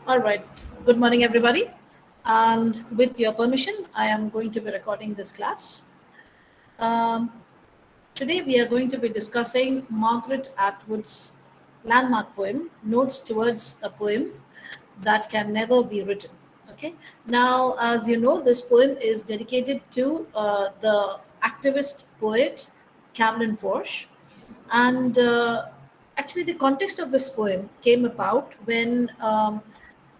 All right. Good morning, everybody. And with your permission, I am going to be recording this class. Um, Today, we are going to be discussing Margaret Atwood's landmark poem, Notes Towards a Poem That Can Never Be Written. Okay. Now, as you know, this poem is dedicated to the activist poet Carolyn Forsh, and actually, the context of this poem came about when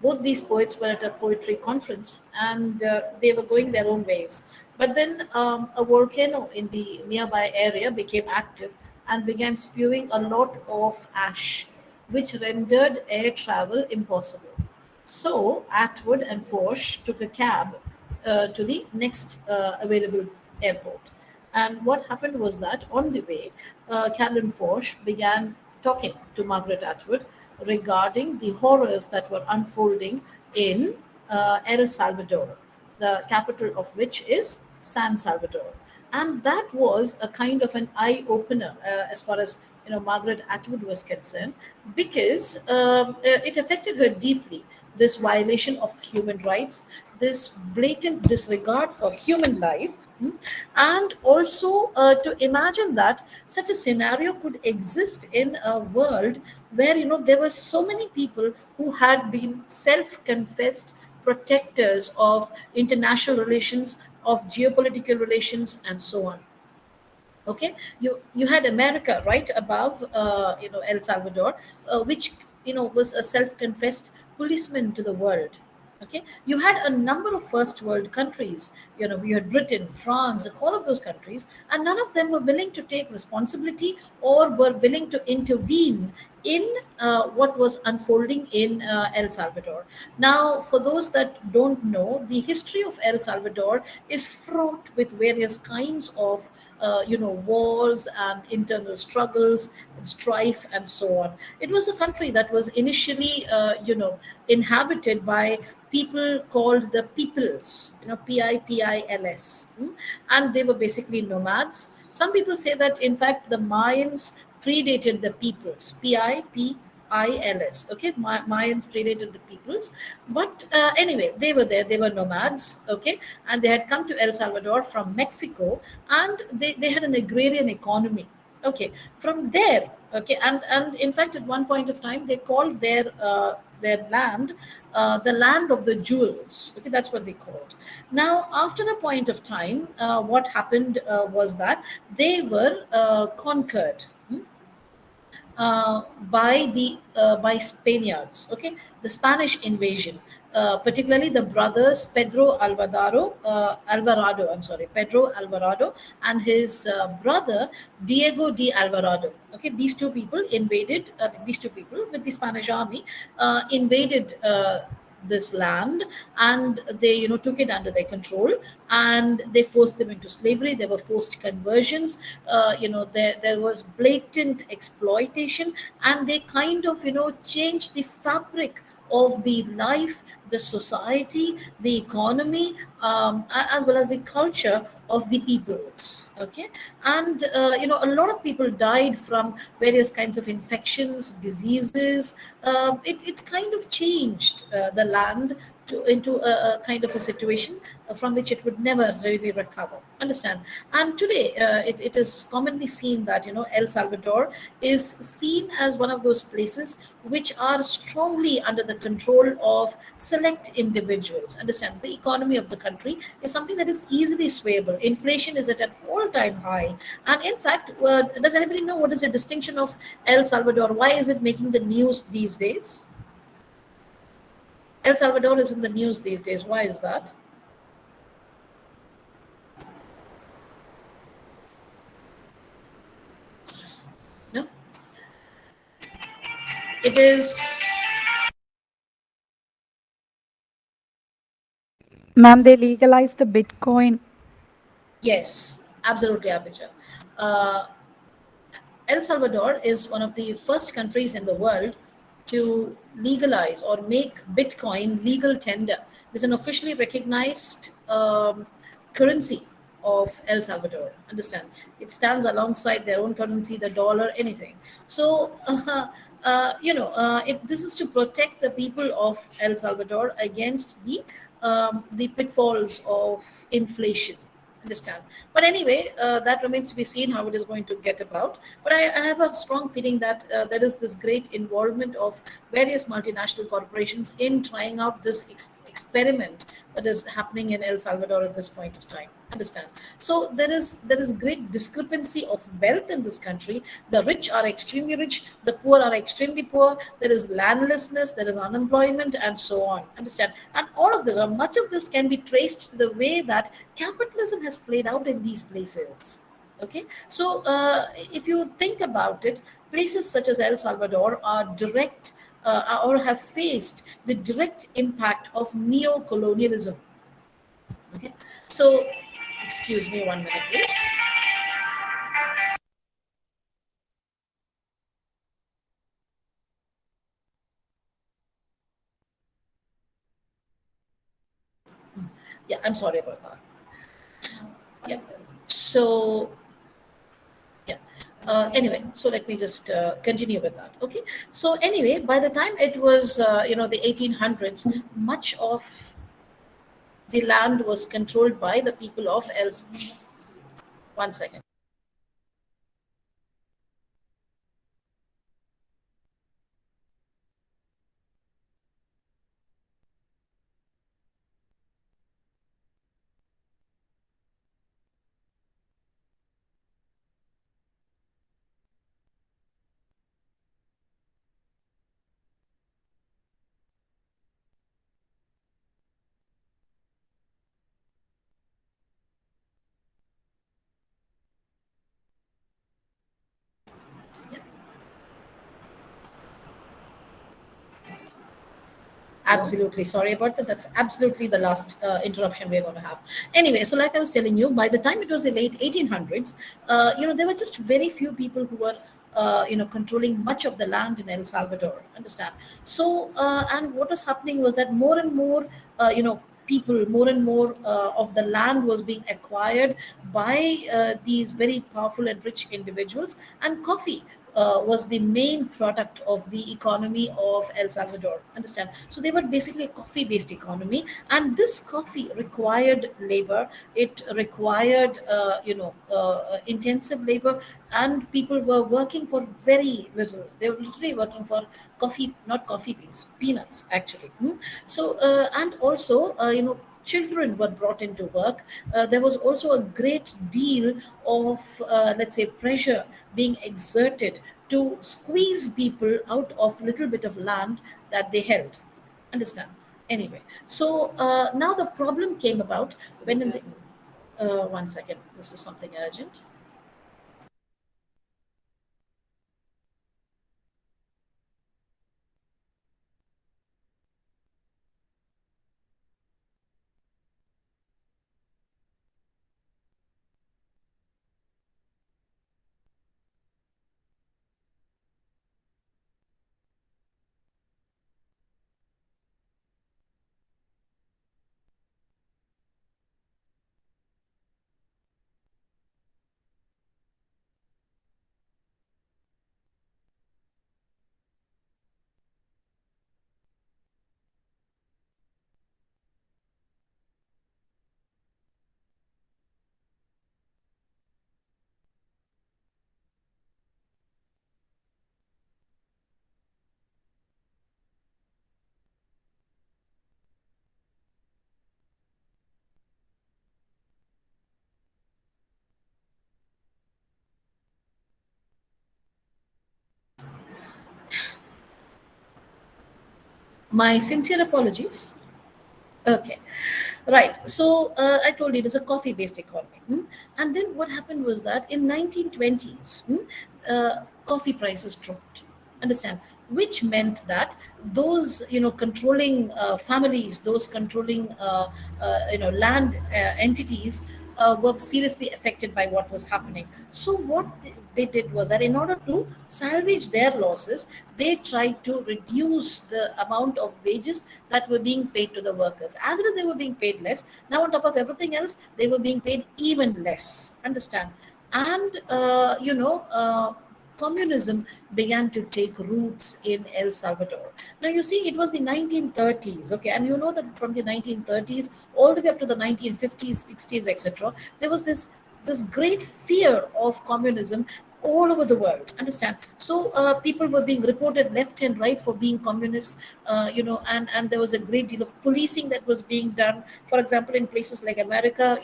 both these poets were at a poetry conference and they were going their own ways. But then a volcano in the nearby area became active and began spewing a lot of ash, which rendered air travel impossible. So Atwood and Forsh took a cab to the next available airport. And what happened was that on the way, Carolyn Forsh began talking to Margaret Atwood regarding the horrors that were unfolding in El Salvador, the capital of which is San Salvador. And that was a kind of an eye opener as far as Margaret Atwood was concerned, because it affected her deeply. This violation of human rights, this blatant disregard for human life, and also to imagine that such a scenario could exist in a world where there were so many people who had been self-confessed protectors of international relations, of geopolitical relations, and so on. Okay, you had America right above El Salvador, which was a self-confessed policeman to the world. Okay, you had a number of first world countries. You had Britain, France, and all of those countries, and none of them were willing to take responsibility or were willing to intervene in what was unfolding in El Salvador. Now, for those that don't know, the history of El Salvador is fraught with various kinds of, wars and internal struggles, and strife, and so on. It was a country that was initially, inhabited by people called the Peoples, Pipils, and they were basically nomads. Some people say that, in fact, the Mayans predated the peoples, Pipils. Okay, Mayans predated the peoples, but anyway, they were there. They were nomads. Okay, and they had come to El Salvador from Mexico, and they had an agrarian economy. Okay, from there. Okay, and in fact, at one point of time, they called their land the land of the jewels. Okay, that's what they called. Now, after a point of time, what happened was that they were conquered by Spaniards. Okay, the Spanish invasion, particularly the brothers Alvarado. I'm sorry, Pedro Alvarado and his brother Diego de Alvarado. Okay, these two people invaded. These two people with the Spanish army invaded. This land, and they took it under their control, and they forced them into slavery. There were forced conversions. There was blatant exploitation, and they kind of changed the fabric of the life, the society, the economy, as well as the culture of the peoples. Okay, and a lot of people died from various kinds of infections, diseases. It kind of changed the land into a kind of a situation from which it would never really recover. Understand? And today, it is commonly seen that El Salvador is seen as one of those places which are strongly under the control of select individuals. Understand? The economy of the country is something that is easily swayable. Inflation is at an all-time high, and in fact, does anybody know what is the distinction of El Salvador? Why is it making the news these days? El Salvador is in the news these days. Why is that? No, it is. Ma'am, they legalized the Bitcoin. Yes, absolutely, Abhijit. Uh, El Salvador is one of the first countries in the world to legalize or make Bitcoin legal tender. It's an officially recognized currency of El Salvador. Understand? It stands alongside their own currency, the dollar, anything. So this is to protect the people of El Salvador against the pitfalls of inflation. Understand? But anyway, that remains to be seen how it is going to get about. But I have a strong feeling that there is this great involvement of various multinational corporations in trying out this experiment that is happening in El Salvador at this point of time. Understand? So there is great discrepancy of wealth in this country. The rich are extremely rich, the poor are extremely poor. There is landlessness, there is unemployment, and so on. Understand? And all of this, or much of this, can be traced to the way that capitalism has played out in these places. Okay, so if you think about it, places such as El Salvador are direct or have faced the direct impact of neo-colonialism. Okay, so excuse me 1 minute, please. Yeah, I'm sorry about that. Yeah. So yeah. Anyway, so let me just continue with that. Okay. So anyway, by the time it was the 1800s, much of the land was controlled by the people of El. 1 second. Absolutely. Sorry about that. That's absolutely the last interruption we're going to have. Anyway, so like I was telling you, by the time it was the late 1800s, there were just very few people who were, controlling much of the land in El Salvador. Understand? So, and what was happening was that more and more, people, more and more of the land was being acquired by these very powerful and rich individuals, and coffee was the main product of the economy of El Salvador. Understand? So they were basically a coffee based economy, and this coffee required labor. It required, intensive labor, and people were working for very little. They were literally working for coffee, not coffee beans, peanuts actually. So, and also, children were brought into work. There was also a great deal of, let's say, pressure being exerted to squeeze people out of little bit of land that they held. Understand? Anyway, so now the problem came about when in the 1 second. This is something urgent. My sincere apologies. Okay. Right. So I told you it is a coffee-based economy. And then what happened was that in 1920s, coffee prices dropped. Understand? Which meant that those, controlling families, those controlling, land entities were seriously affected by what was happening. So what they did was that in order to salvage their losses, they tried to reduce the amount of wages that were being paid to the workers. As it is, they were being paid less. Now, on top of everything else, they were being paid even less. Understand? And communism began to take roots in El Salvador. Now, you see, it was the 1930s, okay, and you know that from the 1930s all the way up to the 1950s, 60s, etc., there was this great fear of communism all over the world. Understand? So people were being reported left and right for being communists, and there was a great deal of policing that was being done. For example, in places like America,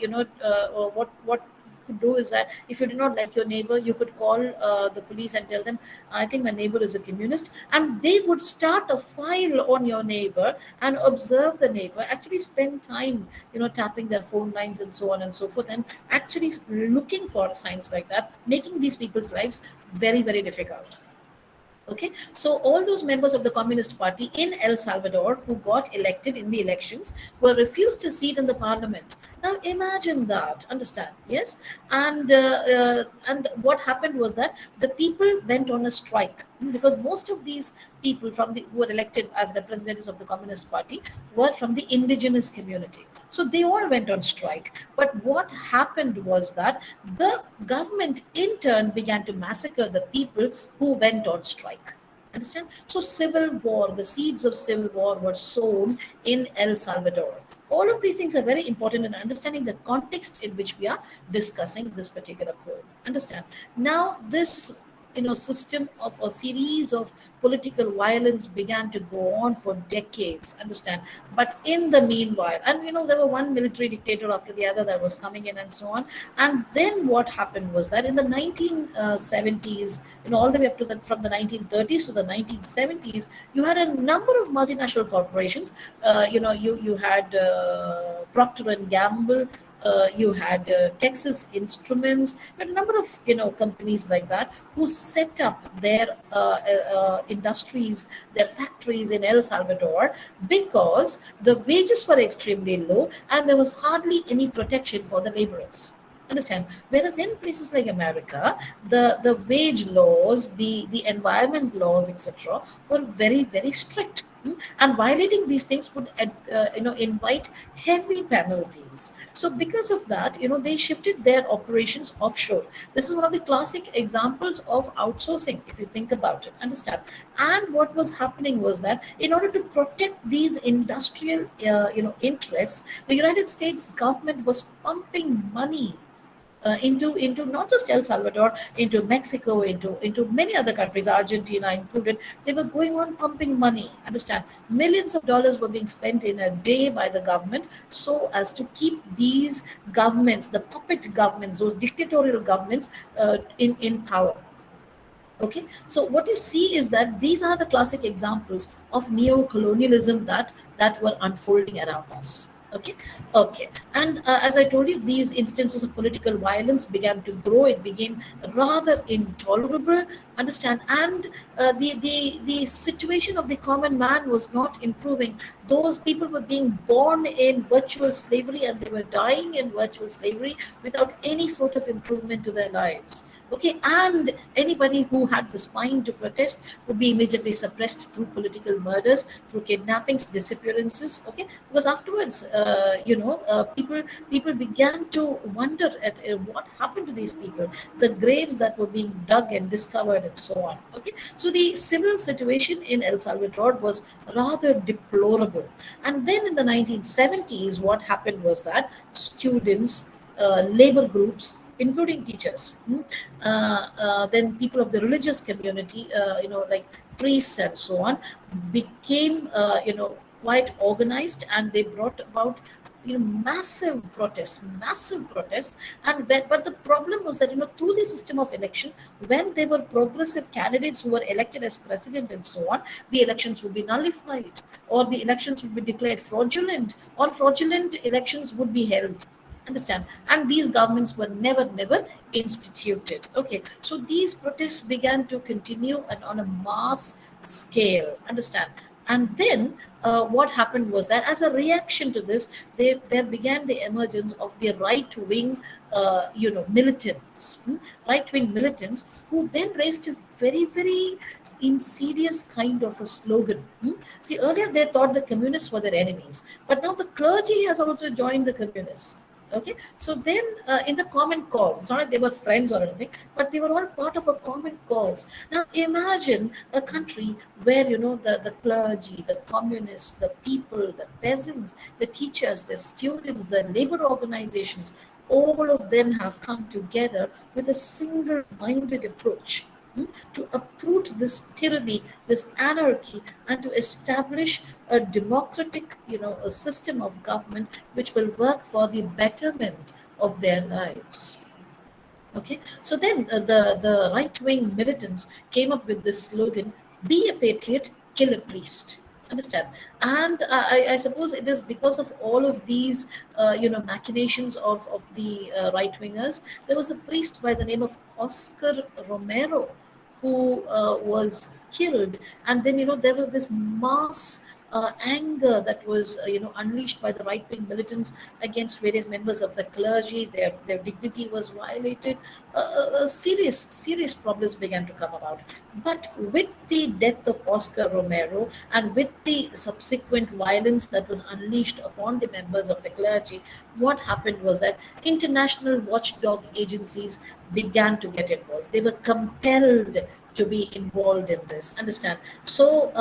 what could do is that if you do not like your neighbor, you could call the police and tell them, I think my neighbor is a communist, and they would start a file on your neighbor and observe the neighbor, actually spend time, tapping their phone lines and so on and so forth, and actually looking for signs like that, making these people's lives very, very difficult. Okay, so all those members of the Communist Party in El Salvador who got elected in the elections were refused a seat in the parliament. Now imagine that, understand? Yes, and what happened was that the people went on a strike, because most of these people who were elected as representatives of the Communist Party were from the indigenous community. So they all went on strike. But what happened was that the government in turn began to massacre the people who went on strike. Understand? So civil war, the seeds of civil war were sown in El Salvador. All of these things are very important in understanding the context in which we are discussing this particular poem. Understand? Now, this system of a series of political violence began to go on for decades. Understand? But in the meanwhile, and there were one military dictator after the other that was coming in and so on. And then what happened was that in the 1970s, all the way up to from the 1930s to the 1970s, you had a number of multinational corporations. You had Procter and Gamble, you had Texas Instruments, you had a number of companies like that who set up their industries, their factories in El Salvador, because the wages were extremely low and there was hardly any protection for the laborers. Understand? Whereas in places like America, the wage laws, the environment laws, etc., were very, very strict. And violating these things would invite heavy penalties. So because of that, they shifted their operations offshore. This is one of the classic examples of outsourcing, if you think about it. Understand? And what was happening was that in order to protect these industrial interests, the United States government was pumping money into not just El Salvador, into Mexico, into many other countries, Argentina included. They were going on pumping money. Understand? Millions of dollars were being spent in a day by the government so as to keep these governments, the puppet governments, those dictatorial governments, in power. Okay, so what you see is that these are the classic examples of neo-colonialism that were unfolding around us. Okay, okay, and as I told you, these instances of political violence began to grow. It became rather intolerable. Understand? And the situation of the common man was not improving. Those people were being born in virtual slavery and they were dying in virtual slavery without any sort of improvement to their lives. Okay, and anybody who had the spine to protest would be immediately suppressed through political murders, through kidnappings, disappearances. Okay, because afterwards, people began to wonder at what happened to these people, the graves that were being dug and discovered, and so on. Okay, so the civil situation in El Salvador was rather deplorable. And then in the 1970s, what happened was that students, labor groups, including teachers, then people of the religious community, like priests and so on, became, quite organized, and they brought about, massive protests. And but the problem was that, through the system of election, when there were progressive candidates who were elected as president and so on, the elections would be nullified, or the elections would be declared fraudulent, or fraudulent elections would be held. Understand? And these governments were never instituted. Okay, so these protests began to continue and on a mass scale. Understand? And then what happened was that as a reaction to this, there began the emergence of the right-wing militants, right-wing militants, who then raised a very insidious kind of a slogan. See, earlier they thought the communists were their enemies, but now the clergy has also joined the communists. Okay, so then in the common cause, it's not like they were friends or anything, but they were all part of a common cause. Now imagine a country where the clergy, the communists, the people, the peasants, the teachers, the students, the labor organizations, all of them have come together with a single minded approach, to uproot this tyranny, this anarchy, and to establish a democratic, a system of government which will work for the betterment of their lives. Okay, so then the right wing militants came up with this slogan: "Be a patriot, kill a priest." Understand? And I suppose it is because of all of these, machinations of the right wingers. There was a priest by the name of Oscar Romero who was killed, and then there was this mass anger that was unleashed by the right wing militants against various members of the clergy. Their dignity was violated. Serious problems began to come about. But with the death of Oscar Romero and with the subsequent violence that was unleashed upon the members of the clergy, what happened was that international watchdog agencies began to get involved. They were compelled to be involved in this. Understand? So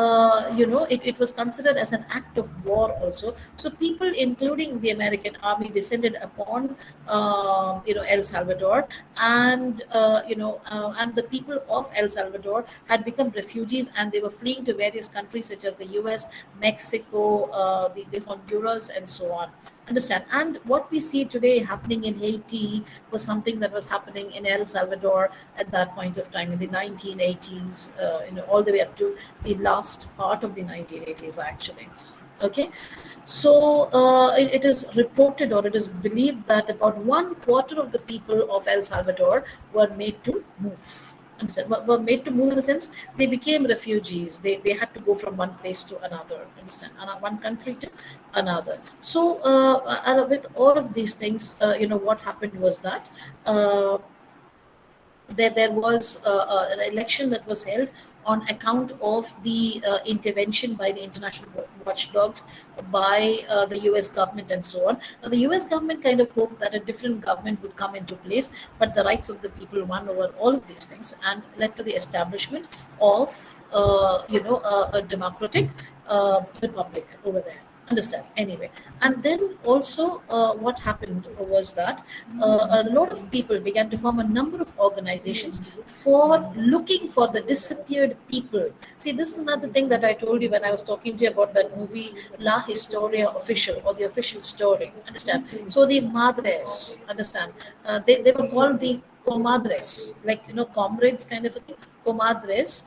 it was considered as an act of war also. So people, including the American army, descended upon El Salvador, and and the people of El Salvador had become refugees, and they were fleeing to various countries such as the US, Mexico, the Honduras, and so on. Understand? And what we see today happening in Haiti was something that was happening in El Salvador at that point of time in the 1980s, all the way up to the last part of the 1980s, actually. Okay, so it is reported, or it is believed, that about one quarter of the people of El Salvador were made to move. Understand? Were made to move in the sense they became refugees. They had to go from one place to another. Understand? One country to another. So with all of these things, what happened was that. There was an election that was held on account of the intervention by the international watchdogs, by the US government, and so on. Now, the US government kind of hoped that a different government would come into place, but the rights of the people won over all of these things and led to the establishment of a democratic republic over there. Understand? Anyway, and then also what happened was that a lot of people began to form a number of organizations for looking for the disappeared people. See, this is another thing that I told you when I was talking to you about that movie La Historia Official, or the official story. Understand? So the madres, understand, they were called the comadres, like comrades kind of a thing. Comadres,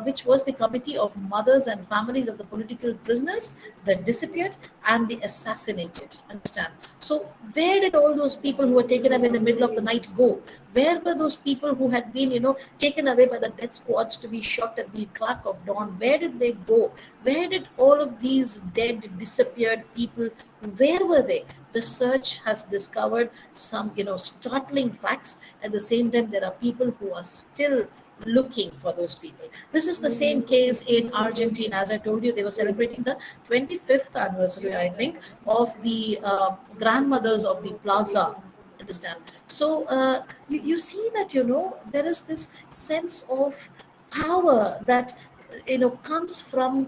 which was the committee of mothers and families of the political prisoners, the disappeared, and the assassinated. Understand? So where did all those people who were taken away in the middle of the night go? Where were those people who had been taken away by the death squads to be shot at the crack of dawn? Where did they go? Where did all of these dead, disappeared people, where were they? The search has discovered some startling facts. At the same time, there are people who are still looking for those people. This is the same case in Argentina. As I told you, they were celebrating the 25th anniversary, I think, of the grandmothers of the plaza. Understand? So you see that there is this sense of power that comes from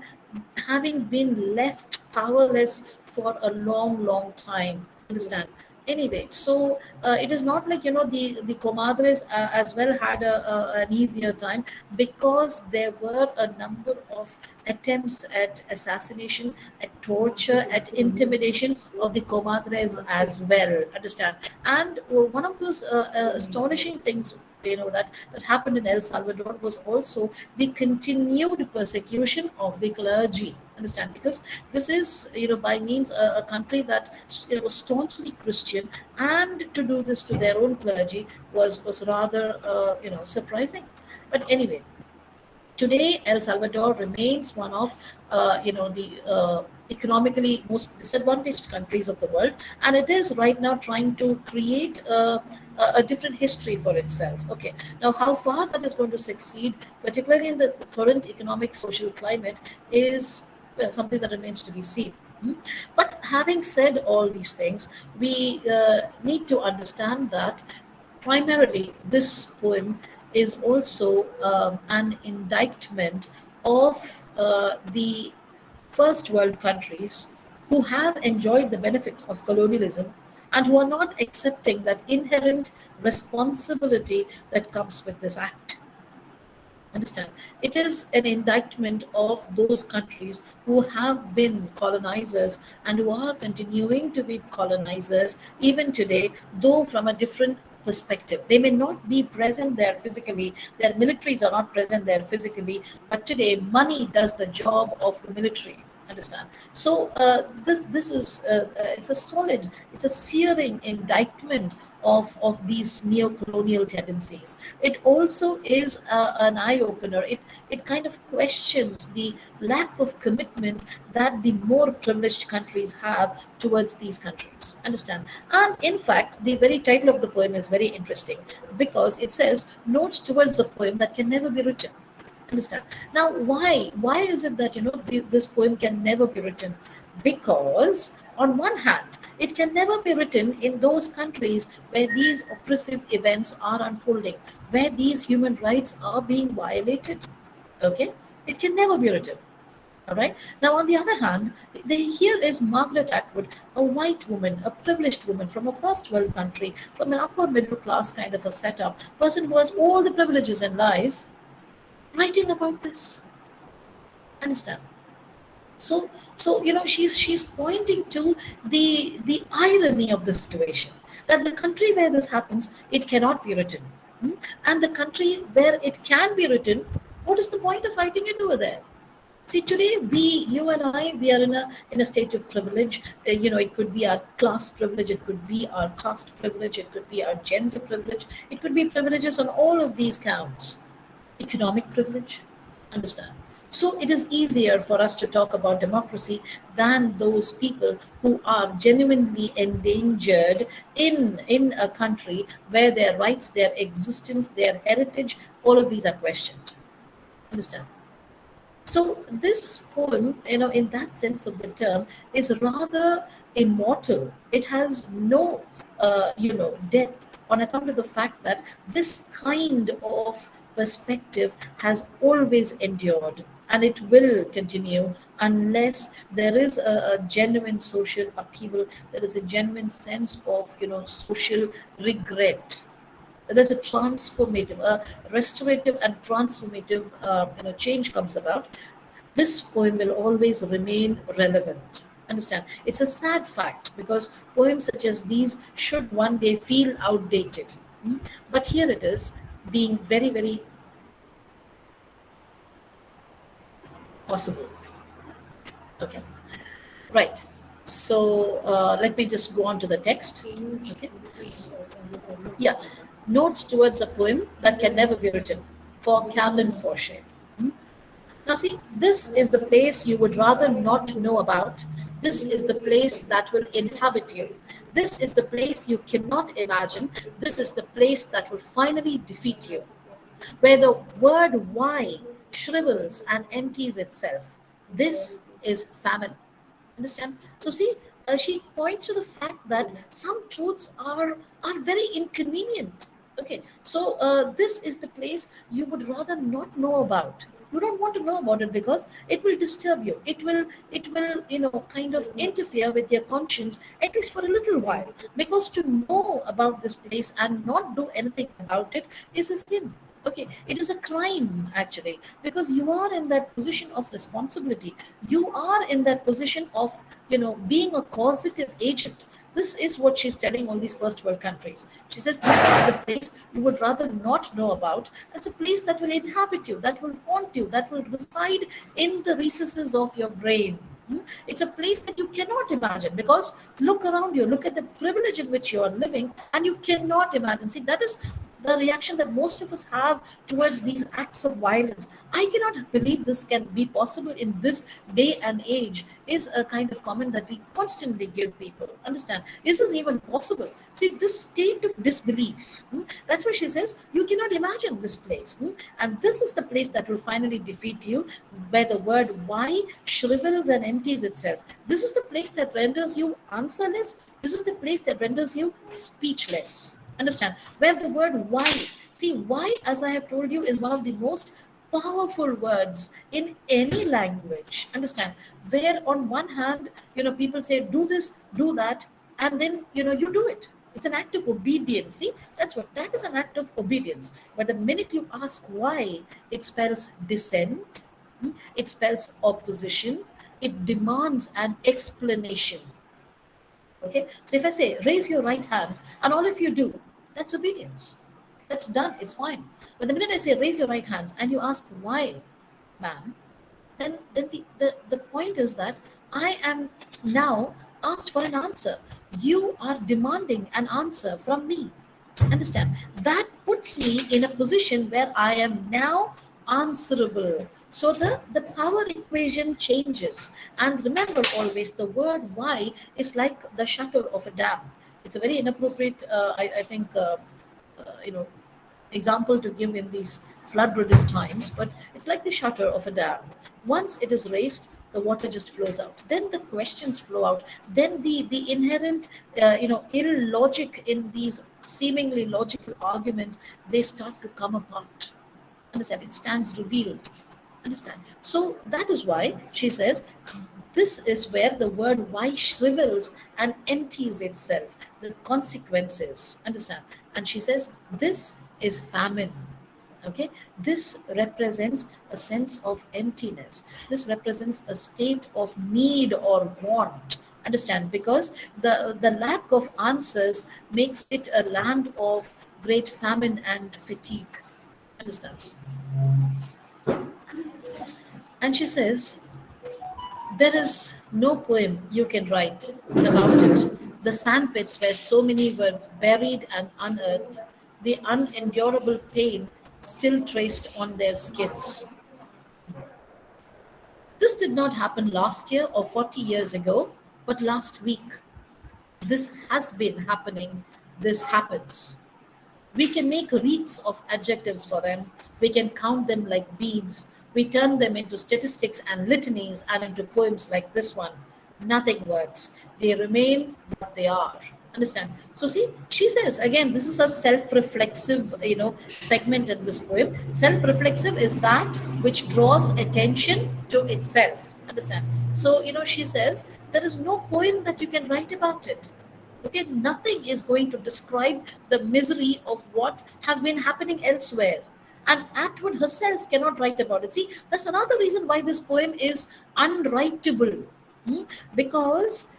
having been left powerless for a long time. Understand? Anyway, so it is not like the comadres as well had an easier time, because there were a number of attempts at assassination, at torture, at intimidation of the comadres as well. Understand? And one of those astonishing things that happened in El Salvador was also the continued persecution of the clergy. Understand? Because this is by means a country that was staunchly Christian, and to do this to their own clergy was rather surprising. But anyway, today, El Salvador remains one of the economically most disadvantaged countries of the world, and it is right now trying to create a different history for itself. Okay, now how far that is going to succeed, particularly in the current economic social climate, is, well, something that remains to be seen. Mm. But having said all these things, we need to understand that primarily this poem is also an indictment of the first world countries who have enjoyed the benefits of colonialism and who are not accepting that inherent responsibility that comes with this act. Understand? It is an indictment of those countries who have been colonizers and who are continuing to be colonizers even today, though from a different perspective. They may not be present there physically, their militaries are not present there physically, but today money does the job of the military. Understand? So this is it's a solid, it's a searing indictment of these neo-colonial tendencies. It also is an eye opener. It kind of questions the lack of commitment that the more privileged countries have towards these countries. Understand? And in fact, the very title of the poem is very interesting because it says notes towards the poem that can never be written. Understand? Now, why is it that this poem can never be written? Because on one hand, it can never be written in those countries where these oppressive events are unfolding, where these human rights are being violated. Okay, it can never be written. All right. Now, on the other hand, here is Margaret Atwood, a white woman, a privileged woman from a first world country, from an upper middle class kind of a setup, person who has all the privileges in life, writing about this. Understand? So she's pointing to the irony of the situation, that the country where this happens, it cannot be written. Hmm? And the country where it can be written, what is the point of writing it over there? See, today you and I, we are in a state of privilege. It could be our class privilege, it could be our caste privilege, it could be our gender privilege, it could be privileges on all of these counts. Economic privilege. Understand? So it is easier for us to talk about democracy than those people who are genuinely endangered in a country where their rights, their existence, their heritage, all of these are questioned. Understand? So this poem, in that sense of the term, is rather immortal. It has no, depth on account of the fact that this kind of perspective has always endured and it will continue unless there is a genuine social upheaval, there is a genuine sense of, social regret. There's a transformative, a restorative and transformative change comes about. This poem will always remain relevant. Understand? It's a sad fact because poems such as these should one day feel outdated. Mm. But here it is, being very, very possible. Okay. Right. So let me just go on to the text. Okay. Yeah. Notes towards a poem that can never be written, for Carolyn Forshey. Now, see, this is the place you would rather not know about. This is the place that will inhabit you. This is the place you cannot imagine. This is the place that will finally defeat you, where the word why shrivels and empties itself. This is famine. Understand? So see, she points to the fact that some truths are very inconvenient. Okay, so this is the place you would rather not know about. You don't want to know about it because it will disturb you. It will kind of interfere with your conscience at least for a little while. Because to know about this place and not do anything about it is a sin. Okay, it is a crime actually, because you are in that position of responsibility. You are in that position of being a causative agent. This is what she's telling all these first world countries. She says this is the place you would rather not know about. It's a place that will inhabit you, that will haunt you, that will reside in the recesses of your brain. It's a place that you cannot imagine because look around you, look at the privilege in which you are living, and you cannot imagine. See, that is the reaction that most of us have towards these acts of violence. I cannot believe this can be possible in this day and age, is a kind of comment that we constantly give people. Understand? Is this even possible? See, this state of disbelief. That's why she says, you cannot imagine this place. And this is the place that will finally defeat you, where the word why shrivels and empties itself. This is the place that renders you answerless. This is the place that renders you speechless. Understand? Where the word why, see, why, as I have told you, is one of the most powerful words in any language. Understand? Where on one hand, people say, do this, do that, and then, you do it. It's an act of obedience. See, that is an act of obedience. But the minute you ask why, it spells dissent, it spells opposition, it demands an explanation. Okay, so if I say raise your right hand and all of you do, that's obedience. That's done, it's fine. But the minute I say raise your right hands and you ask why, ma'am, then the point is that I am now asked for an answer. You are demanding an answer from me. Understand? That puts me in a position where I am now answerable. So the power equation changes. And remember always, the word why is like the shutter of a dam. It's a very inappropriate, I think, example to give in these flood-ridden times, but it's like the shutter of a dam. Once it is raised, the water just flows out. Then the questions flow out. Then the inherent, ill logic in these seemingly logical arguments, they start to come apart. Understand? It stands revealed. Understand? So that is why she says, this is where the word why shrivels and empties itself, the consequences. Understand? And she says, this is famine. Okay, this represents a sense of emptiness. This represents a state of need or want. Understand? Because the lack of answers makes it a land of great famine and fatigue. Understand? And she says, there is no poem you can write about it. The sandpits where so many were buried and unearthed, the unendurable pain still traced on their skins. This did not happen last year or 40 years ago, but last week. This has been happening. This happens. We can make wreaths of adjectives for them. We can count them like beads. We turn them into statistics and litanies and into poems like this one. Nothing works. They remain what they are. Understand? So see, she says again, this is a self-reflexive, segment in this poem. Self-reflexive is that which draws attention to itself. Understand? So, she says there is no poem that you can write about it. Okay, nothing is going to describe the misery of what has been happening elsewhere. And Atwood herself cannot write about it. See, that's another reason why this poem is unwritable. Because,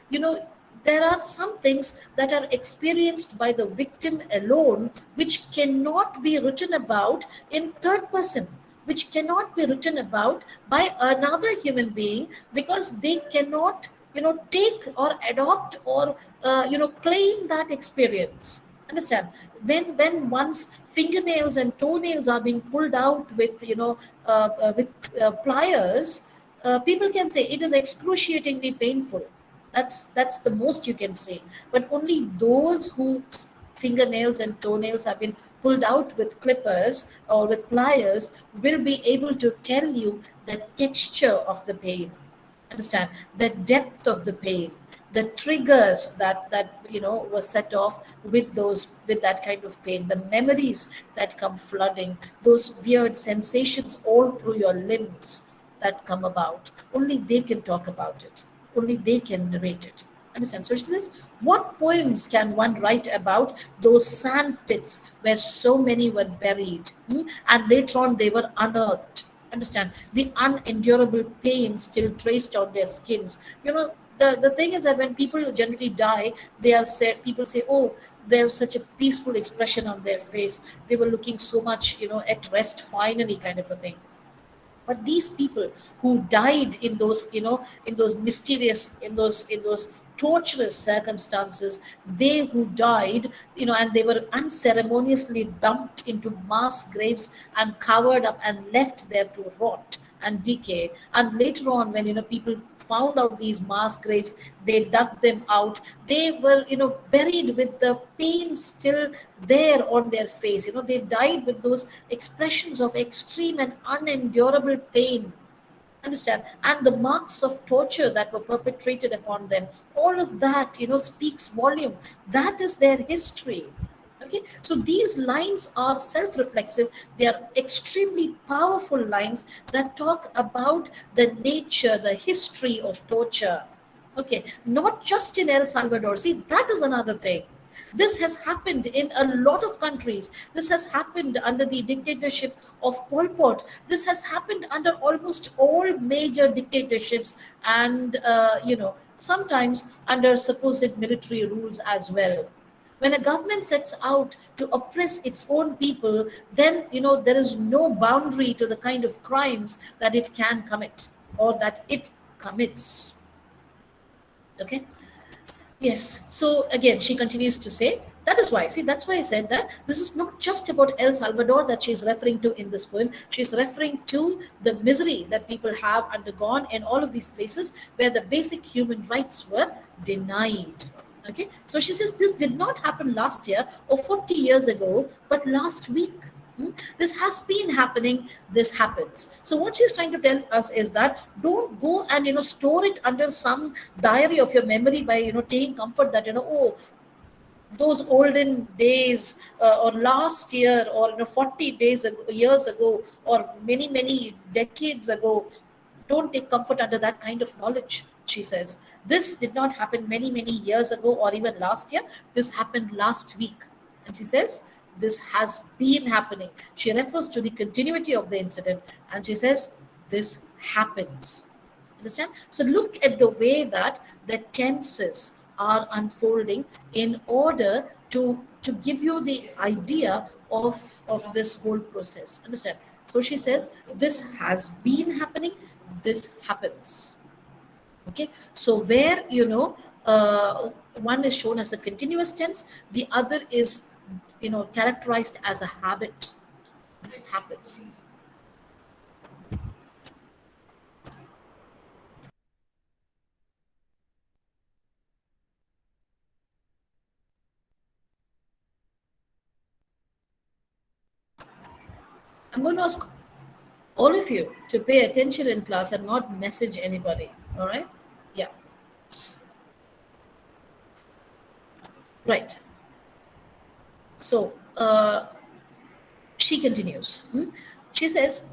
there are some things that are experienced by the victim alone, which cannot be written about in third person, which cannot be written about by another human being, because they cannot take or adopt or claim that experience. Understand? When one's fingernails and toenails are being pulled out with with pliers, people can say it is excruciatingly painful. That's the most you can say. But only those whose fingernails and toenails have been pulled out with clippers or with pliers will be able to tell you the texture of the pain. Understand? The depth of the pain, the triggers that was set off with that kind of pain, the memories that come flooding, those weird sensations all through your limbs that come about. Only they can talk about it. Only they can narrate it. Understand? So she says, what poems can one write about those sand pits where so many were buried, and later on they were unearthed? Understand? The unendurable pain still traced on their skins. The thing is that when people generally die, they are said, people say, oh, they have such a peaceful expression on their face. They were looking so much, at rest finally, kind of a thing. But these people who died in those mysterious, in those torturous circumstances. They who died, and they were unceremoniously dumped into mass graves and covered up and left there to rot and decay. And later on, when people found out these mass graves, they dug them out. They were buried with the pain still there on their face. They died with those expressions of extreme and unendurable pain. Understand? And the marks of torture that were perpetrated upon them, all of that speaks volume. That is their history. Okay, so these lines are self-reflexive. They are extremely powerful lines that talk about the nature, the history of torture. Okay, not just in El Salvador. See, that is another thing. This has happened in a lot of countries. This has happened under the dictatorship of Pol Pot. This has happened under almost all major dictatorships, and sometimes under supposed military rules as well. When a government sets out to oppress its own people, then there is no boundary to the kind of crimes that it can commit or that it commits. Okay. Yes. So again, she continues to say, that is why, see, that's why I said that this is not just about El Salvador that she's referring to in this poem. She's referring to the misery that people have undergone in all of these places where the basic human rights were denied. Okay. So she says this did not happen last year or 40 years ago, but last week. This has been happening. This happens. So what she's trying to tell us is that don't go and store it under some diary of your memory by taking comfort that oh, those olden days, or last year, or 40 days ago, years ago, or many decades ago. Don't take comfort under that kind of knowledge. She says this did not happen many years ago or even last year. This happened last week. And she says this has been happening. She refers to the continuity of the incident, and she says this happens. Understand? So look at the way that the tenses are unfolding in order to give you the idea of this whole process. Understand? So she says this has been happening, this happens. Okay, so where one is shown as a continuous tense, the other is characterized as a habit. This happens. I'm going to ask all of you to pay attention in class and not message anybody. All right? Yeah. Right. So she continues. She says,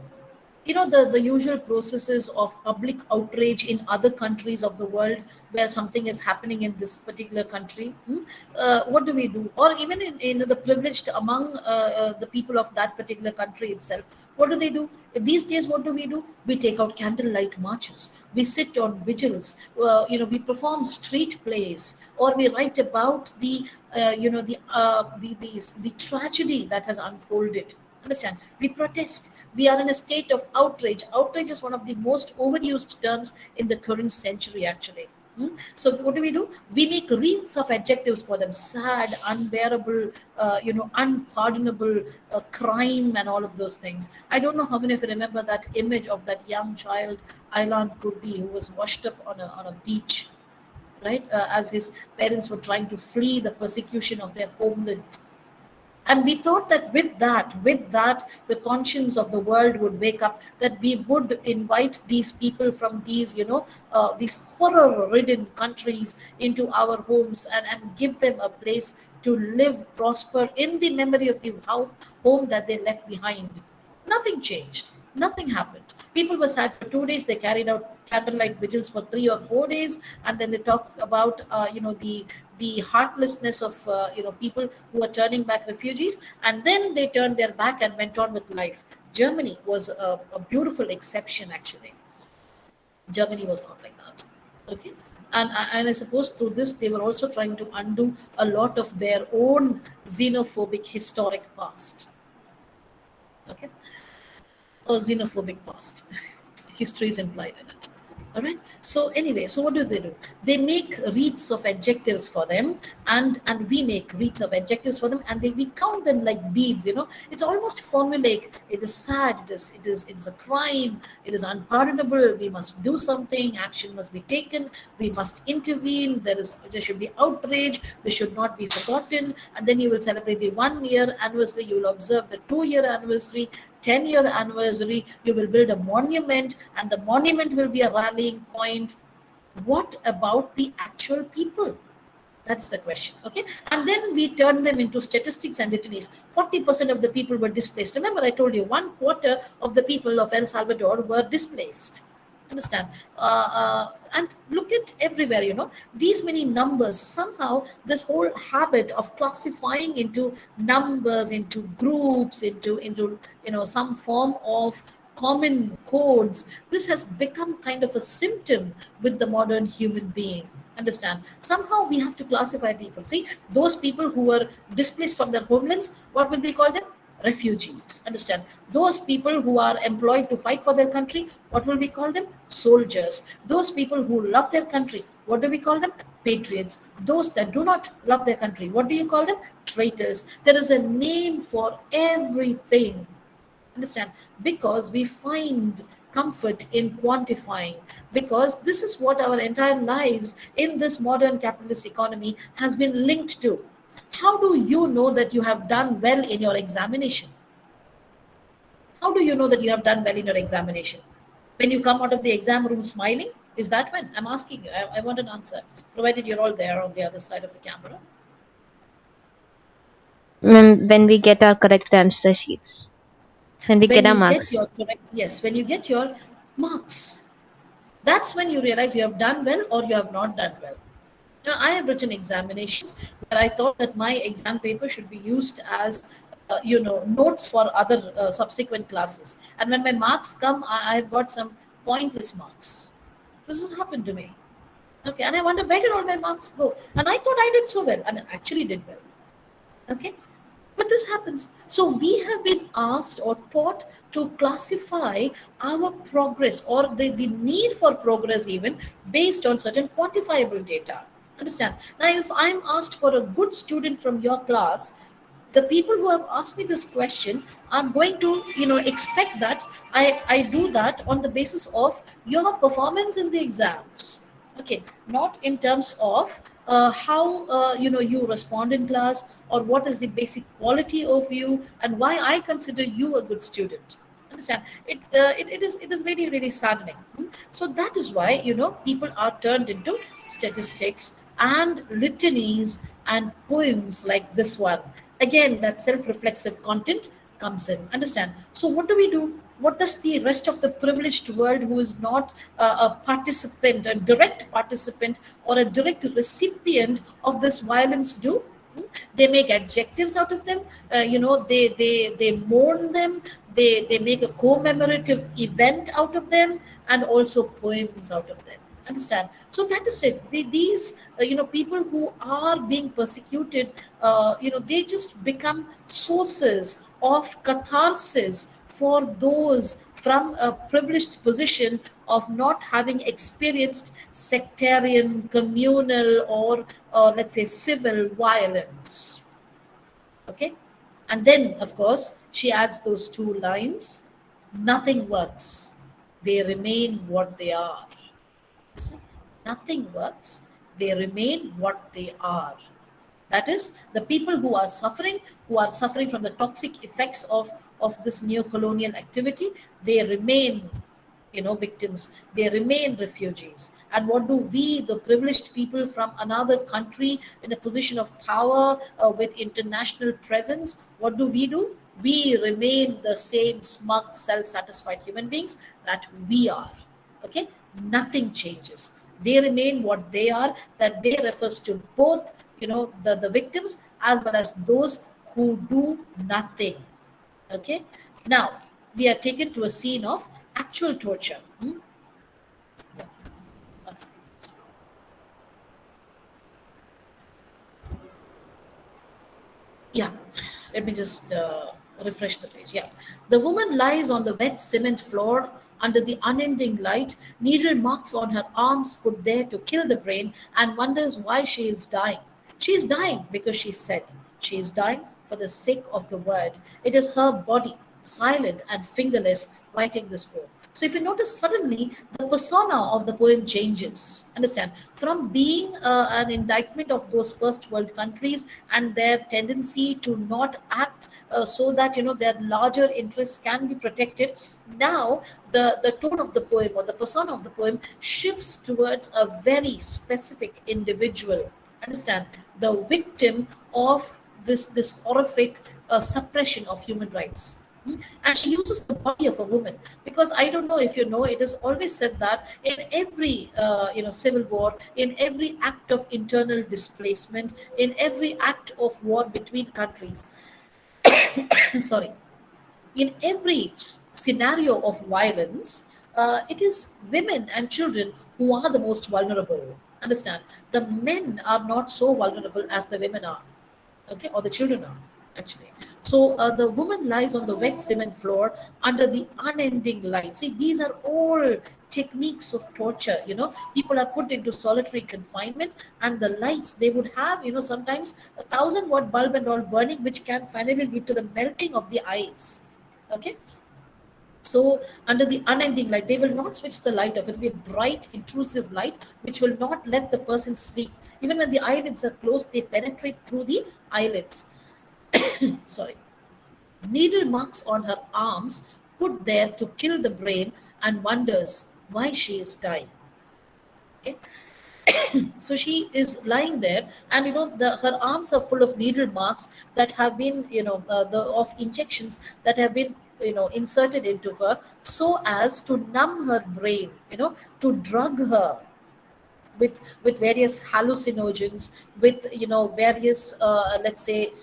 the usual processes of public outrage in other countries of the world where something is happening in this particular country. What do we do? Or even in the privileged among the people of that particular country itself, what do? These days, what do? We take out candlelight marches, we sit on vigils, we perform street plays, or we write about the tragedy that has unfolded. Understand? We protest. We are in a state of outrage. Outrage is one of the most overused terms in the current century, actually. So what do? We make reams of adjectives for them: sad, unbearable, unpardonable, crime, and all of those things. I don't know how many of you remember that image of that young child, Aylan Kurdi, who was washed up on a beach, right? As his parents were trying to flee the persecution of their homeland. And we thought that with that the conscience of the world would wake up, that we would invite these people from these horror ridden countries into our homes, and give them a place to live, prosper in the memory of the home that they left behind. Nothing changed. Nothing happened. People were sad for 2 days. They carried out candlelight vigils for 3 or 4 days, and then they talked about the heartlessness of people who are turning back refugees, and then they turned their back and went on with life. Germany was a beautiful exception, actually. Germany was not like that. Okay. And I suppose through this they were also trying to undo a lot of their own xenophobic historic past. Okay, or xenophobic past. History is implied in it. All right. So anyway, so what do? They make wreaths of adjectives for them, and we make wreaths of adjectives for them, and we count them like beads. It's almost formulaic. It is sad. It is a crime. It is unpardonable. We must do something. Action must be taken. We must intervene. There should be outrage. This should not be forgotten. And then you will celebrate the 1 year anniversary. You will observe the 2 year anniversary. 10-year anniversary, you will build a monument, and the monument will be a rallying point. What about the actual people? That's the question. Okay. And then we turn them into statistics and litanies. 40% of the people were displaced. Remember, I told you 1/4 of the people of El Salvador were displaced. Understand? And look at everywhere, these many numbers. Somehow, this whole habit of classifying into numbers, into groups, into some form of common codes, this has become kind of a symptom with the modern human being. Understand? Somehow we have to classify people. See, those people who were displaced from their homelands, what will we call them? Refugees. Understand? Those people who are employed to fight for their country, what will we call them? Soldiers. Those people who love their country, what do we call them? Patriots. Those that do not love their country, what do you call them? Traitors. There is a name for everything. Understand? Because we find comfort in quantifying, because this is what our entire lives in this modern capitalist economy has been linked to. How do you know that you have done well in your examination? How do you know that you have done well in your examination? When you come out of the exam room smiling? Is that when? I'm asking you. I want an answer, provided you're all there on the other side of the camera. When we get our correct answer sheets, when we When get our you marks. get your correct, yes, when you get your marks, that's when you realize you have done well or you have not done well. I have written examinations where I thought that my exam paper should be used as notes for other subsequent classes, and when my marks come, I've got some pointless marks. This has happened to me. Okay, and I wonder, where did all my marks go? And I thought I did so well. I mean, actually did well. Okay. But this happens. So we have been asked or taught to classify our progress, or the need for progress even, based on certain quantifiable data. Understand? Now, if I'm asked for a good student from your class, the people who have asked me this question are going to expect that I do that on the basis of your performance in the exams. Okay, not in terms of how you respond in class, or what is the basic quality of you, and why I consider you a good student. Understand? It is really, really saddening. So that is why people are turned into statistics and litanies and poems like this one. Again, that self-reflexive content comes in. Understand? So what do? What does the rest of the privileged world, who is not a participant, a direct participant, or a direct recipient of this violence, do? They make adjectives out of them. They mourn them. They make a commemorative event out of them, and also poems out of them. Understand? So that is it. These people who are being persecuted, they just become sources of catharsis for those from a privileged position of not having experienced sectarian, communal, or let's say civil violence. Okay. And then, of course, she adds those two lines: nothing works, they remain what they are. Listen, nothing works, they remain what they are. That is, the people who are suffering from the toxic effects of this neo-colonial activity, they remain victims. They remain refugees. And what do we, the privileged people from another country in a position of power, with international presence, what do? We remain the same smug, self-satisfied human beings that we are. Okay. Nothing changes, they remain what they are. That they refers to both the victims as well as those who do nothing. Okay. Now we are taken to a scene of actual torture. Yeah. One second. Yeah, let me just refresh the page. Yeah, the woman lies on the wet cement floor, Under the unending light, needle marks on her arms put there to kill the brain, and wonders why she is dying. She is dying because she said. She is dying for the sake of the word. It is her body, silent and fingerless, writing this poem. So if you notice, suddenly the persona of the poem changes. Understand? From being an indictment of those first world countries and their tendency to not act so that their larger interests can be protected. Now the tone of the poem or the persona of the poem shifts towards a very specific individual. Understand? The victim of this horrific suppression of human rights. And she uses the body of a woman because I don't know if you know, it is always said that in every civil war, in every act of internal displacement, in every act of war between countries, sorry, in every scenario of violence, it is women and children who are the most vulnerable. Understand? The men are not so vulnerable as the women are, okay, or the children are actually. So the woman lies on the wet cement floor under the unending light. See, these are all techniques of torture. People are put into solitary confinement, and the lights they would have, sometimes 1,000-watt bulb and all burning, which can finally lead to the melting of the eyes. Okay. So under the unending light, they will not switch the light off. It will be a bright, intrusive light which will not let the person sleep. Even when the eyelids are closed, they penetrate through the eyelids. Sorry. Needle marks on her arms put there to kill the brain, and wonders why she is dying. Okay. So she is lying there, and her arms are full of needle marks that have been, the of injections that have been, inserted into her so as to numb her brain, to drug her with various hallucinogens, with various let's say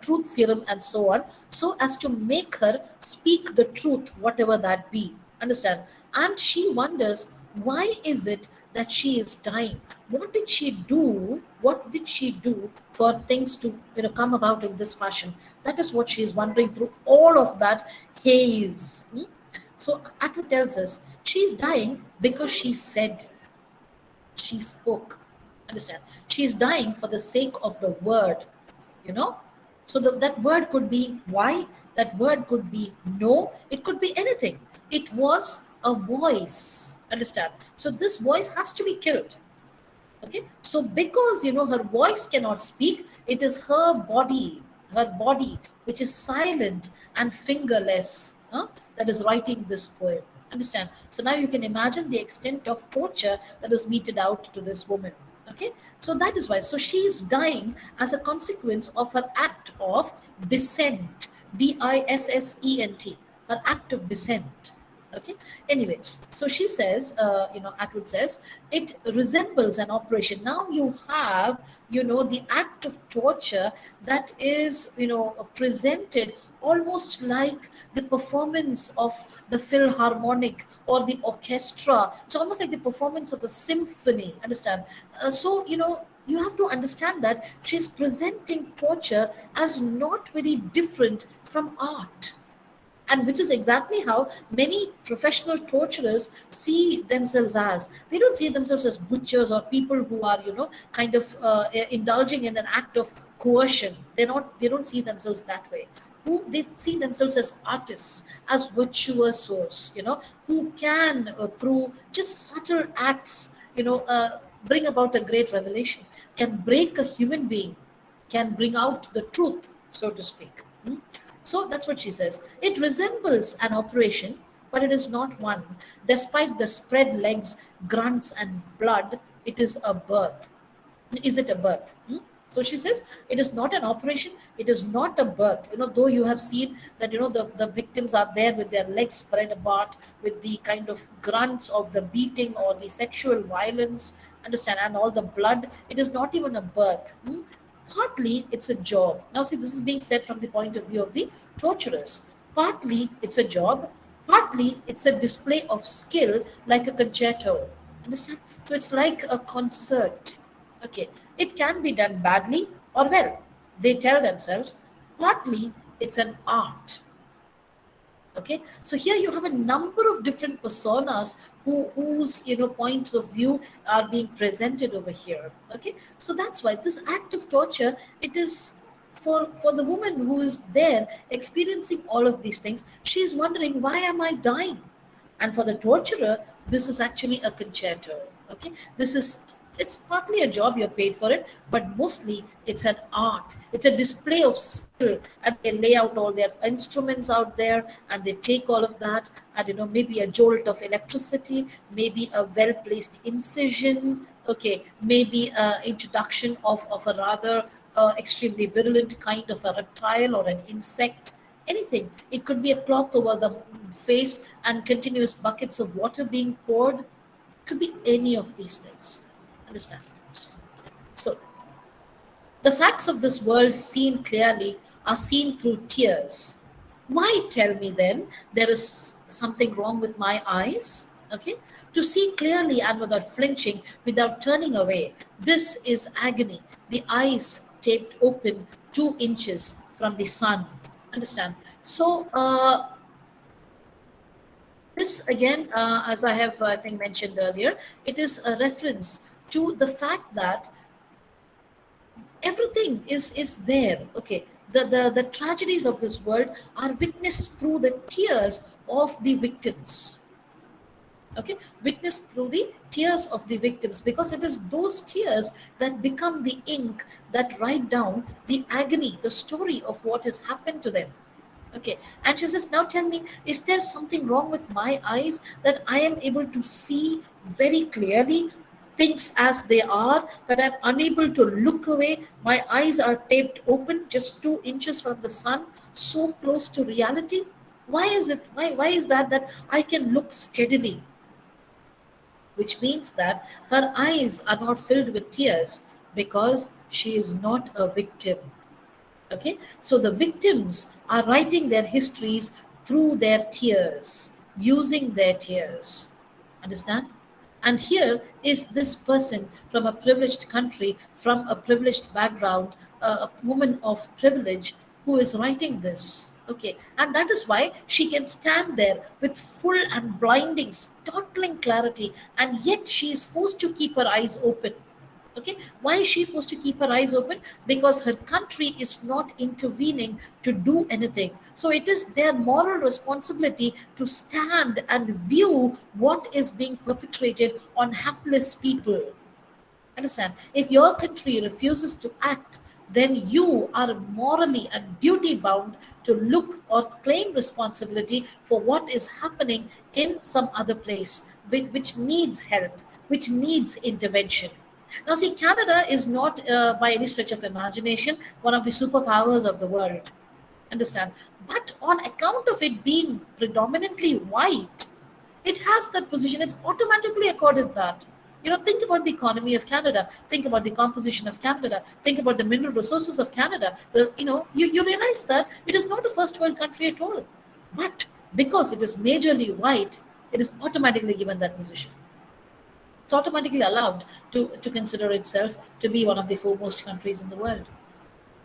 truth serum and so on, so as to make her speak the truth, whatever that be. Understand? And she wonders, why is it that she is dying? What did she do? What did she do for things to come about in this fashion? That is what she is wondering through all of that haze. So Atwood tells us she is dying because she said, she spoke. Understand? She is dying for the sake of the word. you know so that word could be why, that word could be no, it could be anything. It was a voice. Understand? So this voice has to be killed. Okay. So because her voice cannot speak, it is her body which is silent and fingerless, that is writing this poem. Understand? So now you can imagine the extent of torture that was meted out to this woman. Okay. So that is why, so she is dying as a consequence of her act of dissent. Dissent, her act of dissent. Okay. Anyway, so she says, Atwood says, it resembles an operation. Now you have, the act of torture that is, presented almost like the performance of the philharmonic or the orchestra. It's almost like the performance of a symphony. Understand? So you have to understand that she's presenting torture as not very different from art, and which is exactly how many professional torturers see themselves. As they don't see themselves as butchers or people who are kind of indulging in an act of coercion. They don't see themselves that way. Who they see themselves as artists, as virtuosos, who can through just subtle acts, bring about a great revelation, can break a human being, can bring out the truth, so to speak. So that's what she says. It resembles an operation, but it is not one. Despite the spread legs, grunts, and blood, it is a birth. Is it a birth? So she says it is not an operation, it is not a birth. Though you have seen that, the victims are there with their legs spread apart, with the kind of grunts of the beating or the sexual violence, understand, and all the blood, it is not even a birth. Partly it's a job. Now, see, this is being said from the point of view of the torturers. Partly it's a job, partly it's a display of skill like a concerto. Understand? So it's like a concert. Okay. It can be done badly or well. They tell themselves, partly it's an art. Okay, so here you have a number of different personas whose points of view are being presented over here. Okay, so that's why this act of torture, it is for the woman who is there experiencing all of these things. She is wondering, why am I dying? And for the torturer, this is actually a concerto. Okay, this is, it's partly a job, you're paid for it, but mostly it's an art, it's a display of skill. And they lay out all their instruments out there, and they take all of that, and maybe a jolt of electricity, maybe a well placed incision, okay, maybe a introduction of a rather extremely virulent kind of a reptile or an insect, anything. It could be a cloth over the face and continuous buckets of water being poured. It could be any of these things. Understand? So, the facts of this world seen clearly are seen through tears. Why tell me then there is something wrong with my eyes? Okay? To see clearly and without flinching, without turning away. This is agony. The eyes taped open 2 inches from the sun. Understand? So, this again, as I have, I think, mentioned earlier, it is a reference to the fact that everything is there. Okay, the tragedies of this world are witnessed through the tears of the victims. Okay, witnessed through the tears of the victims, because it is those tears that become the ink that write down the agony, the story of what has happened to them. Okay. And she says, now tell me, is there something wrong with my eyes that I am able to see very clearly things as they are, that I'm unable to look away? My eyes are taped open just 2 inches from the sun, so close to reality. Why is it? Why is that I can look steadily? Which means that her eyes are not filled with tears because she is not a victim. Okay, so the victims are writing their histories through their tears, using their tears. Understand? And here is this person from a privileged country, from a privileged background, a woman of privilege who is writing this. Okay, and that is why she can stand there with full and blinding, startling clarity, and yet she is forced to keep her eyes open. Okay, why is she forced to keep her eyes open? Because her country is not intervening to do anything. So it is their moral responsibility to stand and view what is being perpetrated on hapless people. Understand? If your country refuses to act, then you are morally and duty bound to look or claim responsibility for what is happening in some other place, which needs help, which needs intervention. Now, see, Canada is not, by any stretch of imagination, one of the superpowers of the world. Understand? But on account of it being predominantly white, it has that position. It's automatically accorded that. Think about the economy of Canada. Think about the composition of Canada. Think about the mineral resources of Canada. You realize that it is not a first world country at all. But because it is majorly white, it is automatically given that position. It's automatically allowed to consider itself to be one of the foremost countries in the world.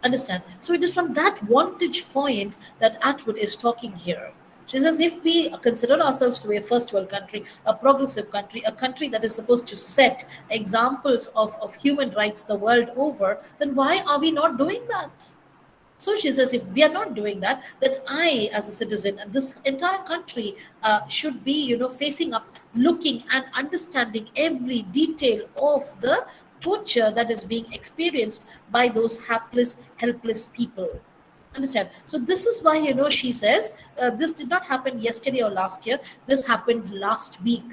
Understand? So it is from that vantage point that Atwood is talking here. She says, if we consider ourselves to be a first world country, a progressive country, a country that is supposed to set examples of human rights the world over, then why are we not doing that? So she says, if we are not doing that, that I, as a citizen, and this entire country should be, facing up, looking and understanding every detail of the torture that is being experienced by those hapless, helpless people. Understand? So this is why, she says, this did not happen yesterday or last year. This happened last week.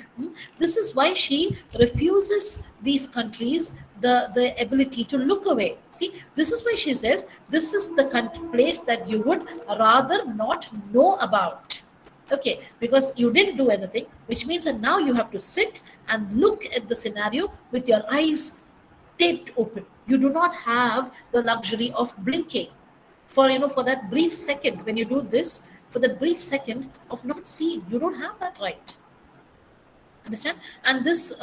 This is why she refuses these countries the ability to look away. See, this is why she says this is the place that you would rather not know about. Okay, because you didn't do anything, which means that now you have to sit and look at the scenario with your eyes taped open. You do not have the luxury of blinking for that brief second. When you do this, for the brief second of not seeing, you don't have that right. Understand? And this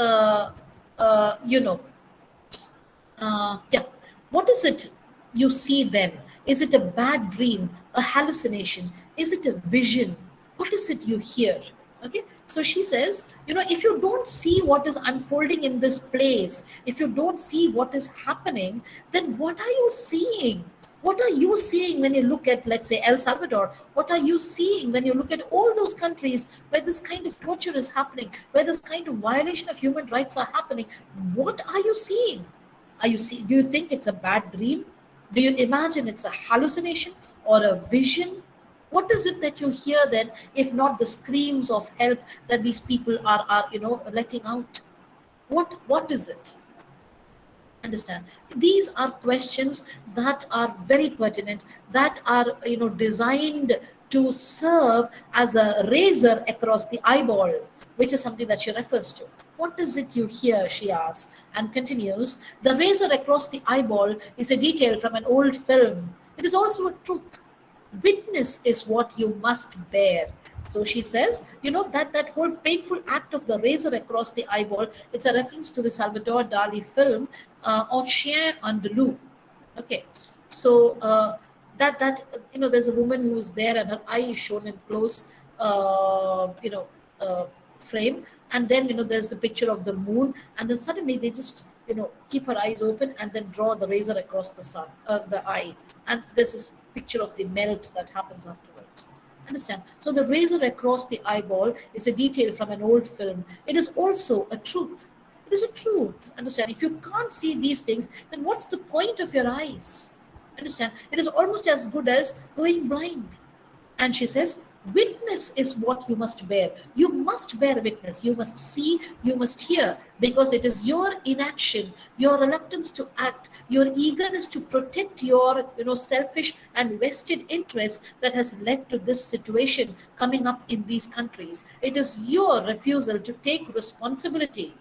yeah, what is it you see then? Is it a bad dream, a hallucination? Is it a vision? what is it you hear? Okay, so she says, if you don't see what is unfolding in this place, if you don't see what is happening, then what are you seeing? What are you seeing when you look at, let's say, El Salvador? What are you seeing when you look at all those countries where this kind of torture is happening, where this kind of violation of human rights are happening? What are you seeing? Do you think it's a bad dream? Do you imagine it's a hallucination or a vision? What is it that you hear then, if not the screams of help that these people are letting out? What is it? Understand, these are questions that are very pertinent, that are designed to serve as a razor across the eyeball, which is something that she refers to. What is it you hear, she asks, and continues, the razor across the eyeball is a detail from an old film. It is also a truth. Witness is what you must bear. So she says, that whole painful act of the razor across the eyeball, it's a reference to the Salvador Dali film of Chien Andalou. Okay, so there's a woman who is there and her eye is shown in close, uh, frame, and then there's the picture of the moon, and then suddenly they just keep her eyes open and then draw the razor across the eye, and there's this picture of the melt that happens afterwards. Understand? So the razor across the eyeball is a detail from an old film. It is also a truth. It is a truth. Understand? If you can't see these things, then what's the point of your eyes? Understand? It is almost as good as going blind. And she says, witness is what you must bear. You must bear witness. You must see, you must hear, because it is your inaction, your reluctance to act, your eagerness to protect your selfish and vested interests that has led to this situation coming up in these countries. It is your refusal to take responsibility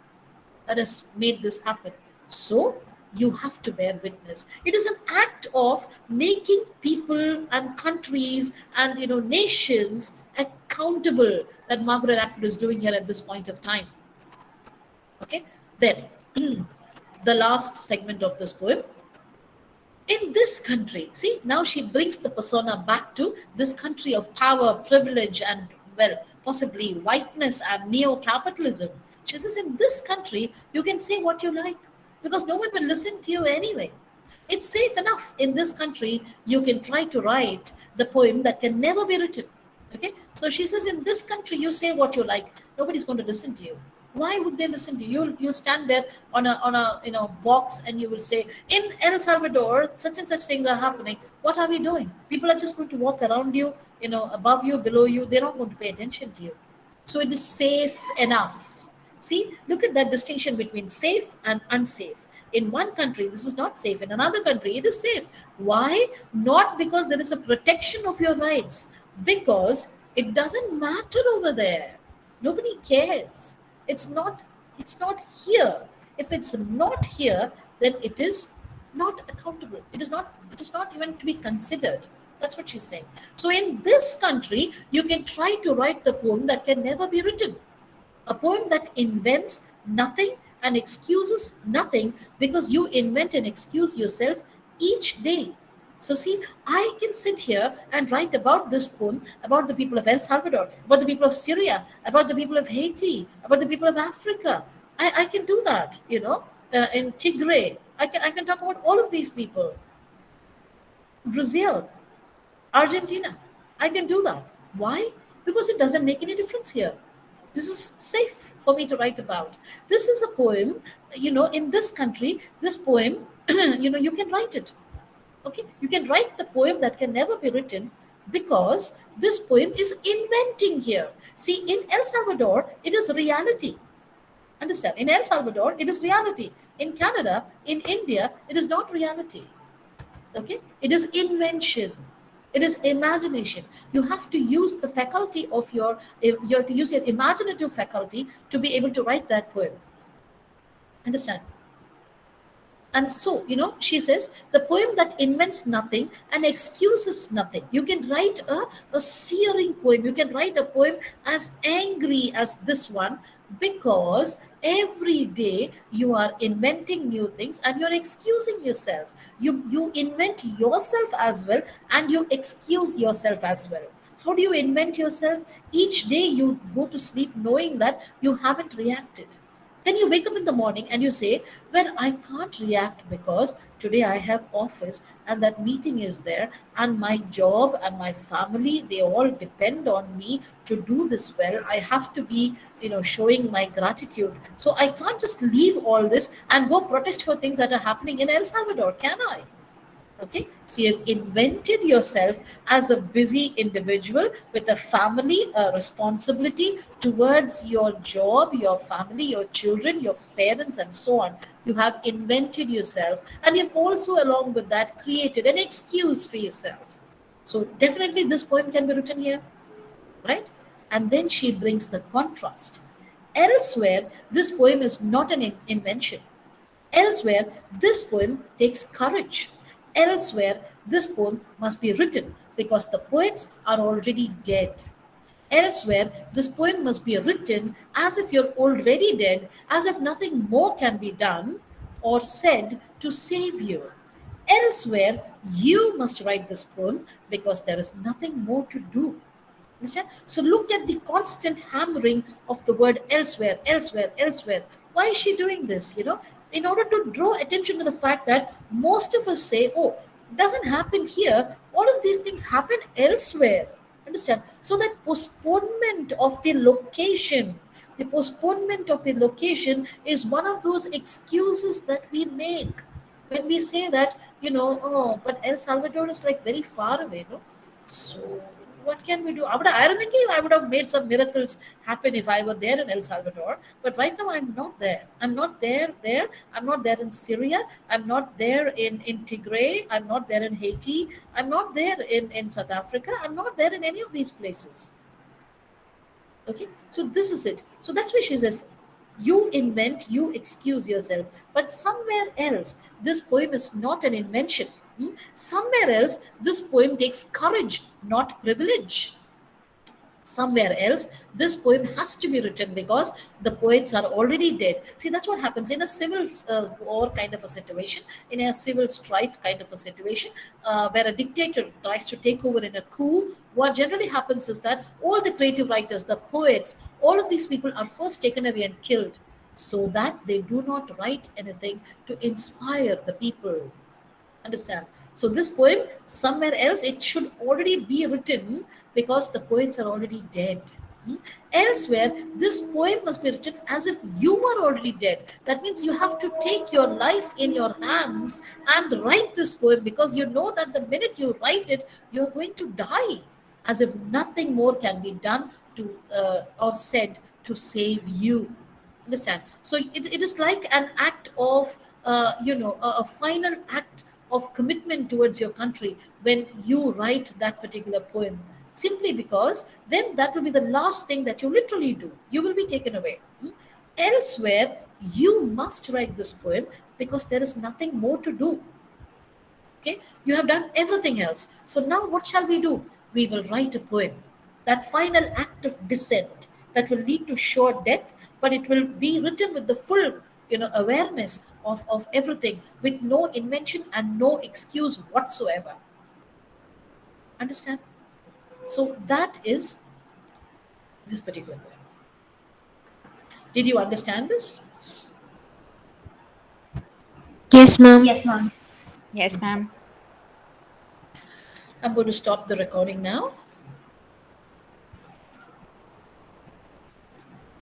that has made this happen. So you have to bear witness. It is an act of making people and countries and nations accountable that Margaret Atwood is doing here at this point of time. Okay, then the last segment of this poem. In this country, see, now she brings the persona back to this country of power, privilege, and, well, possibly whiteness and neo capitalism. She says, in this country, you can say what you like because no one will listen to you anyway. It's safe enough in this country, you can try to write the poem that can never be written. Okay, so she says, in this country, you say what you like, nobody's going to listen to you. Why would they listen to you? You'll stand there on a box and you will say, in El Salvador, such and such things are happening. What are we doing? People are just going to walk around you, above you, below you. They're not going to pay attention to you. So it is safe enough. See, look at that distinction between safe and unsafe. In one country, this is not safe. In another country, it is safe. Why? Not because there is a protection of your rights, because it doesn't matter over there. Nobody cares. It's not here. If it's not here, then it is not accountable. It is not even to be considered. That's what she's saying. So in this country, you can try to write the poem that can never be written. A poem that invents nothing and excuses nothing, because you invent and excuse yourself each day. So, see, I can sit here and write about this poem, about the people of El Salvador, about the people of Syria, about the people of Haiti, about the people of Africa. I can do that, in Tigray. I can talk about all of these people. Brazil, Argentina. I can do that. Why? Because it doesn't make any difference here. This is safe for me to write about. This is a poem, in this country, this poem, you can write it. Okay, you can write the poem that can never be written, because this poem is inventing here. See, in El Salvador, it is reality. Understand? In El Salvador, it is reality. In Canada, in India, it is not reality. Okay, it is invention. It is imagination. You have to use the faculty of you have to use your imaginative faculty to be able to write that poem. Understand? And so, she says, the poem that invents nothing and excuses nothing. You can write a searing poem. You can write a poem as angry as this one, because every day you are inventing new things and you're excusing yourself. You invent yourself as well and you excuse yourself as well. How do you invent yourself? Each day you go to sleep knowing that you haven't reacted. Then you wake up in the morning and you say, well, I can't react because today I have office and that meeting is there, and my job and my family, they all depend on me to do this well. I have to be, showing my gratitude. So I can't just leave all this and go protest for things that are happening in El Salvador, can I? Okay, so you've invented yourself as a busy individual with a family, a responsibility towards your job, your family, your children, your parents, and so on. You have invented yourself, and you've also, along with that, created an excuse for yourself. So, definitely, this poem can be written here, right? And then she brings the contrast. Elsewhere, this poem is not an invention. Elsewhere, this poem takes courage. Elsewhere, this poem must be written because the poets are already dead. Elsewhere, this poem must be written as if you're already dead, as if nothing more can be done or said to save you. Elsewhere, you must write this poem because there is nothing more to do. Understand? So look at the constant hammering of the word elsewhere, elsewhere, elsewhere. Why is she doing this? In order to draw attention to the fact that most of us say, oh, it doesn't happen here. All of these things happen elsewhere. Understand? So that postponement of the postponement of the location is one of those excuses that we make when we say that, oh, but El Salvador is like very far away, no? So what can we do? Ironically, I would have made some miracles happen if I were there in El Salvador. But right now, I'm not there. I'm not there. I'm not there in Syria. I'm not there in Tigray. I'm not there in Haiti. I'm not there in South Africa. I'm not there in any of these places. Okay, so this is it. So that's why she says, you invent, you excuse yourself. But somewhere else, this poem is not an invention. Somewhere else, this poem takes courage, not privilege. Somewhere else, this poem has to be written because the poets are already dead. See, that's what happens in a civil war kind of a situation, in a civil strife kind of a situation, where a dictator tries to take over in a coup. What generally happens is that all the creative writers, the poets, all of these people are first taken away and killed so that they do not write anything to inspire the people. Understand? So this poem, somewhere else, it should already be written because the poets are already dead. Elsewhere, this poem must be written as if you were already dead. That means you have to take your life in your hands and write this poem because you know that the minute you write it, you're going to die, as if nothing more can be done to or said to save you. Understand? So it is like an act of a final act of commitment towards your country when you write that particular poem, simply because then that will be the last thing that you literally do. You will be taken away. Elsewhere, you must write this poem because there is nothing more to do. Okay, you have done everything else. So now what shall we do? We will write a poem, that final act of descent that will lead to sure death, but it will be written with the full awareness of everything, with no invention and no excuse whatsoever. Understand? So that is this particular poem. Did you understand this? Yes, ma'am. Yes, ma'am. Yes, ma'am. I'm going to stop the recording now.